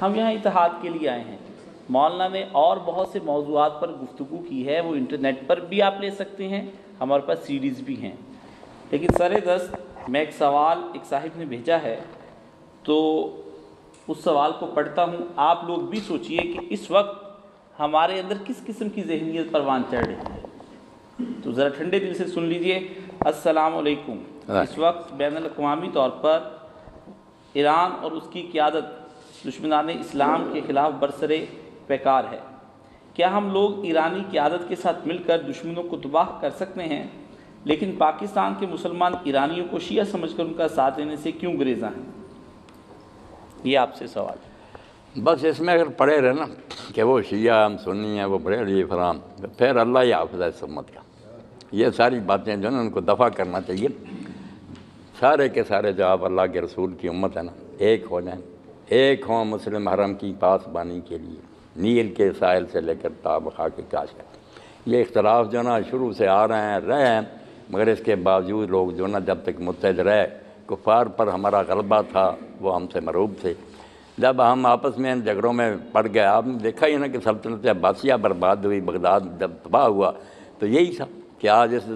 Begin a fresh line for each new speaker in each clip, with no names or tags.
ہم یہاں اتحاد کے لیے آئے ہیں۔ مولانا نے اور بہت سے موضوعات پر گفتگو کی ہے، وہ انٹرنیٹ پر بھی آپ لے سکتے ہیں، ہمارے پاس سیڈیز بھی ہیں۔ لیکن سر دست میں ایک سوال ایک صاحب نے بھیجا ہے، تو اس سوال کو پڑھتا ہوں۔ آپ لوگ بھی سوچئے کہ اس وقت ہمارے اندر کس قسم کی ذہنیت پروان چڑھ رہی ہے، تو ذرا ٹھنڈے دل سے سن لیجئے۔ السلام علیکم۔ اس وقت بین الاقوامی طور پر ایران اور اس کی قیادت دشمنان اسلام کے خلاف برسرے پیکار ہے۔ کیا ہم لوگ ایرانی قیادت کے ساتھ مل کر دشمنوں کو تباہ کر سکتے ہیں، لیکن پاکستان کے مسلمان ایرانیوں کو شیعہ سمجھ کر ان کا ساتھ دینے سے کیوں گریزاں ہیں؟ یہ آپ سے سوال ہے۔
بس اس میں اگر پڑے رہے نا کہ وہ شیعہ ہم سنی ہیں، وہ بڑے علی فرام، پھر اللہ ہی حافظ ہے اس امت کا۔ یہ ساری باتیں جو ہے نا ان کو دفع کرنا چاہیے۔ سارے کے سارے جو آپ اللہ کے رسول کی امت ہے نا، ایک ہو جائیں، ایک ہوں مسلم حرم کی پاسبانی کے لیے، نیل کے ساحل سے لے کر تاب خاک کاش کا۔ یہ اختلاف جو نا شروع سے آ رہے ہیں، مگر اس کے باوجود لوگ جو نا جب تک متحد رہے، کفار پر ہمارا غلبہ تھا، وہ ہم سے مروب تھے۔ جب ہم آپس میں ان جھگڑوں میں پڑ گئے، آپ نے دیکھا ہی نا کہ سلطنت عباسیہ برباد ہوئی، بغداد جب تباہ ہوا، تو یہی تھا کہ آج اس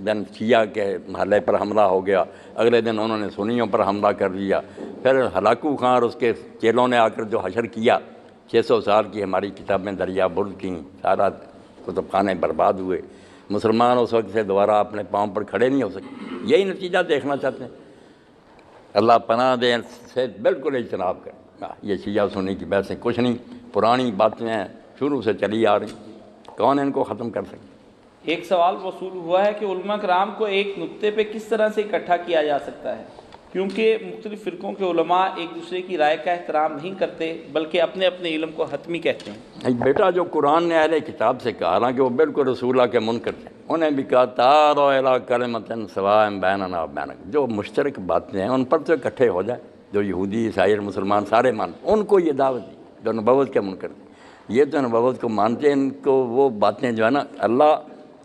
دن شیعہ کے محلے پر حملہ ہو گیا، اگلے دن انہوں نے سنیوں پر حملہ کر لیا، پھر ہلاکو خان اور اس کے چیلوں نے آ کر جو حشر کیا، 600 سال کی ہماری کتابیں دریا برد کیں، سارا کتب خانے برباد ہوئے، مسلمان اس وقت سے دوبارہ اپنے پاؤں پر کھڑے نہیں ہو سکے۔ یہی نتیجہ دیکھنا چاہتے ہیں۔ اللہ پناہ دے سے بالکل اجتناب کریں۔ یہ شیعہ سنی کی بحثیں کچھ نہیں، پرانی باتیں ہیں، شروع سے چلی آ رہی، کون ان کو ختم کر سکتے؟
ایک سوال وصول ہوا ہے کہ علماء کرام کو ایک نقطے پہ کس طرح سے اکٹھا کیا جا سکتا ہے، کیونکہ مختلف فرقوں کے علماء ایک دوسرے کی رائے کا احترام نہیں کرتے، بلکہ اپنے اپنے علم کو حتمی کہتے ہیں۔
بیٹا جو قرآن نے اہل کتاب سے کہا، حالانکہ وہ بالکل رسول اللہ کے منکر تھے، انہیں بھی کہا تعالوا الی کلمۃ سواء بیننا و بینکم، جو مشترک باتیں ہیں ان پر تو اکٹھے ہو جائے۔ جو یہودی عیسائی اور مسلمان سارے ان کو یہ دعوت دی جو نبوت کے منکر تھے، یہ تو نبوت کو مانتے ہیں، ان کو وہ باتیں جو ہے نا اللہ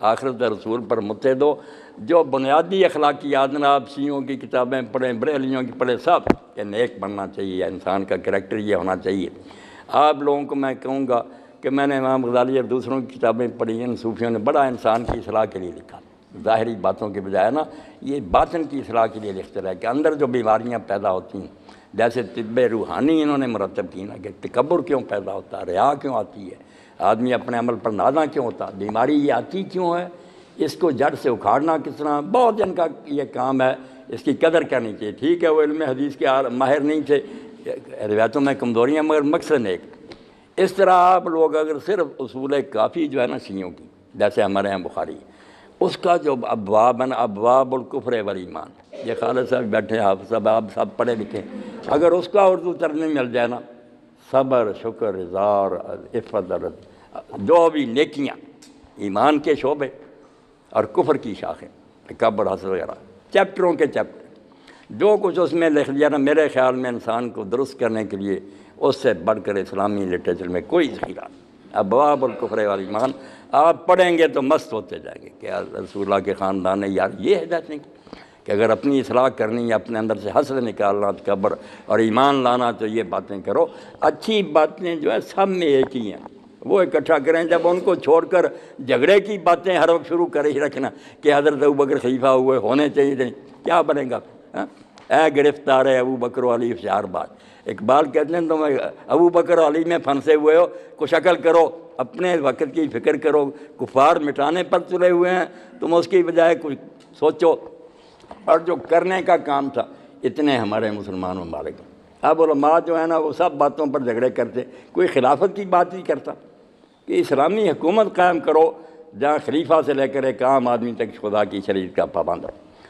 آخرت رسول پر متحد ہو، جو بنیادی اخلاقیات نا آپ شیعوں کی کتابیں پڑھیں، بریلویوں کی پڑھیں، سب کہ نیک بننا چاہیے، انسان کا کریکٹر یہ ہونا چاہیے۔ آپ لوگوں کو میں کہوں گا کہ میں نے امام غزالی اور دوسروں کی کتابیں پڑھی، ان صوفیوں نے بڑا انسان کی اصلاح کے لیے لکھا، ظاہری باتوں کے بجائے نا یہ باطن کی اصلاح کے لیے لکھتے رہے کہ اندر جو بیماریاں پیدا ہوتی ہیں، جیسے طب روحانی انہوں نے مرتب کی نا کہ تکبر کیوں پیدا ہوتا ہے، ریا کیوں آتی ہے، آدمی اپنے عمل پر نازاں کیوں ہوتا، بیماری یہ آتی کیوں ہے، اس کو جڑ سے اکھاڑنا کس طرح، بہت ان کا یہ کام ہے، اس کی قدر کرنی چاہیے۔ ٹھیک ہے وہ علم حدیث کے ماہر نہیں تھے، روایتوں میں کمزوریاں، مگر مقصد ایک۔ اس طرح آپ لوگ اگر صرف اصول کافی جو ہے نا شیعوں کی، جیسے ہمارے یہاں بخاری، اس کا جو ابواب ہیں، ابواب الکفر والایمان، یہ خالد صاحب بیٹھے ہیں، حافظ صاحب، آپ سب پڑھے لکھے، اگر اس کا اردو ترجمہ مل جائے نا، صبر، شکر، اظہار، عفت، جو بھی نیکیاں، ایمان کے شعبے اور کفر کی شاخیں، تکبر، حسد وغیرہ، چیپٹروں کے چیپٹر، جو کچھ اس میں لکھ لیا نا، میرے خیال میں انسان کو درست کرنے کے لیے اس سے بڑھ کر اسلامی لٹریچر میں کوئی ذخیرہ نہیں۔ ابواب الکفر والایمان آپ پڑھیں گے تو مست ہوتے جائیں گے کہ رسول اللہ کے خاندان نے یار یہ ہدایت نہیں کہ اگر اپنی اصلاح کرنی ہے، اپنے اندر سے حسد نکالنا، تکبر اور ایمان لانا، تو یہ باتیں کرو۔ اچھی باتیں جو ہے سب میں ایک ہی ہیں، وہ اکٹھا کریں۔ جب ان کو چھوڑ کر جھگڑے کی باتیں ہر وقت شروع کر ہی رکھنا کہ حضرت ابوبکر خلیفہ ہوئے ہونے چاہیے تھے، کیا بنے گا؟ اے گرفتار ہے ابوبکر و علی، ہوشیار بات۔ اقبال کہتے ہیں تم ابوبکر علی میں پھنسے ہوئے ہو، کچھ عقل کرو، اپنے وقت کی فکر کرو، کفار مٹانے پر تلے ہوئے ہیں، تم اس کی بجائے کچھ سوچو۔ اور جو کرنے کا کام تھا، اتنے ہمارے مسلمان ممالک ہیں۔ اب علماء جو ہے نا وہ سب باتوں پر جھگڑے کرتے، کوئی خلافت کی بات نہیں کرتا کہ اسلامی حکومت قائم کرو جہاں خلیفہ سے لے کر ایک عام آدمی تک خدا کی شریعت کا پابند ہو۔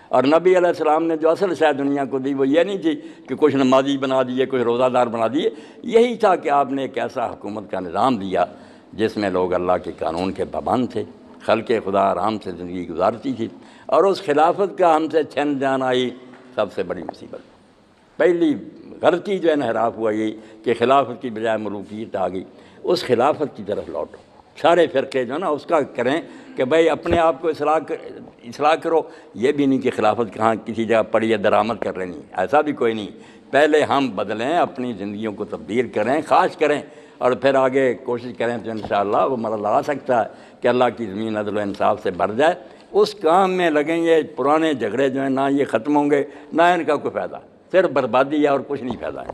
اور نبی علیہ السلام نے جو اصل شاید دنیا کو دی وہ یہ نہیں تھی کہ کچھ نمازی بنا دیے، کچھ روزہ دار بنا دیے، یہی تھا کہ آپ نے ایک ایسا حکومت کا نظام دیا جس میں لوگ اللہ کے قانون کے پابند تھے، خلق خدا آرام سے زندگی گزارتی تھی۔ اور اس خلافت کا ہم سے چھن جان آئی سب سے بڑی مصیبت۔ پہلی غلطی جو انحراف ہوا یہی کہ خلافت کی بجائے ملوکیت آ گئی۔ اس خلافت کی طرف لوٹو سارے فرقے جو ہے نا اس کا کریں کہ بھائی اپنے آپ کو اصلاح کرو. یہ بھی نہیں کہ خلافت کہاں کسی جگہ پڑی ہے درآمد کر رہی، ایسا بھی کوئی نہیں. پہلے ہم بدلیں، اپنی زندگیوں کو تبدیل کریں، خاص کریں، اور پھر آگے کوشش کریں تو انشاءاللہ وہ مرحلہ آ سکتا ہے کہ اللہ کی زمین عدل و انصاف سے بھر جائے. اس کام میں لگیں گے. پرانے جھگڑے جو ہیں نہ یہ ختم ہوں گے، نہ ان کا کوئی فائدہ، صرف بربادی ہے اور کچھ نہیں فائدہ ہے.